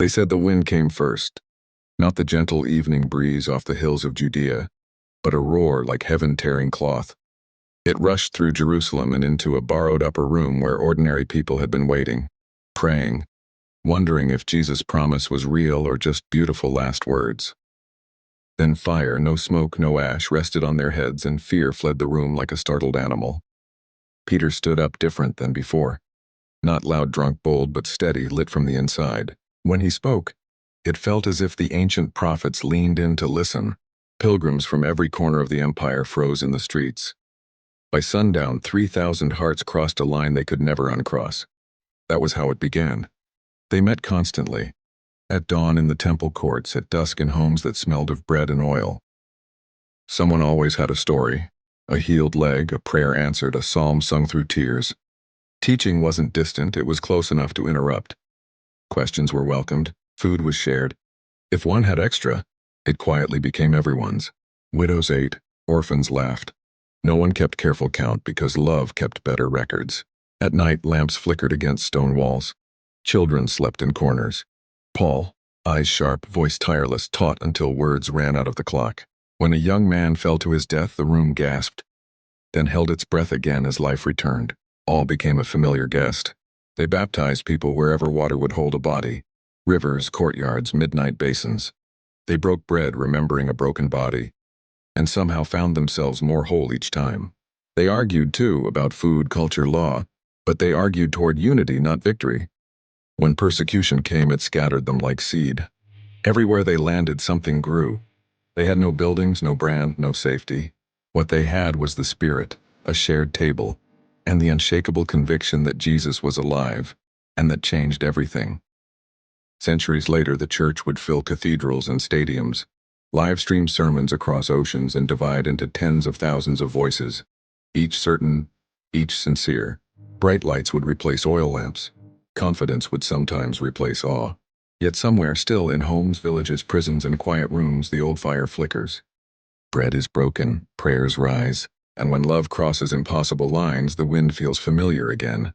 They said the wind came first, not the gentle evening breeze off the hills of Judea, but a roar like heaven tearing cloth. It rushed through Jerusalem and into a borrowed upper room where ordinary people had been waiting, praying, wondering if Jesus' promise was real or just beautiful last words. Then fire, no smoke, no ash, rested on their heads, and fear fled the room like a startled animal. Peter stood up different than before. Not loud, drunk, bold, but steady, lit from the inside. When he spoke, it felt as if the ancient prophets leaned in to listen. Pilgrims from every corner of the empire froze in the streets. By sundown, 3,000 hearts crossed a line they could never uncross. That was how it began. They met constantly. At dawn in the temple courts, at dusk in homes that smelled of bread and oil. Someone always had a story. A healed leg, a prayer answered, a psalm sung through tears. Teaching wasn't distant, it was close enough to interrupt. Questions were welcomed, food was shared. If one had extra, it quietly became everyone's. Widows ate, orphans laughed. No one kept careful count because love kept better records. At night, lamps flickered against stone walls. Children slept in corners. Paul, eyes sharp, voice tireless, taught until words ran out of the clock. When a young man fell to his death, the room gasped, then held its breath again as life returned. All became a familiar guest. They baptized people wherever water would hold a body. Rivers, courtyards, midnight basins. They broke bread remembering a broken body, and somehow found themselves more whole each time. They argued, too, about food, culture, law, but they argued toward unity, not victory. When persecution came, it scattered them like seed. Everywhere they landed, something grew. They had no buildings, no brand, no safety. What they had was the Spirit, a shared table, and the unshakable conviction that Jesus was alive, and that changed everything. Centuries later, the church would fill cathedrals and stadiums, live stream sermons across oceans, and divide into tens of thousands of voices, each certain, each sincere. Bright lights would replace oil lamps. Confidence would sometimes replace awe. Yet somewhere still, in homes, villages, prisons, and quiet rooms, the old fire flickers. Bread is broken, prayers rise, and when love crosses impossible lines, the wind feels familiar again.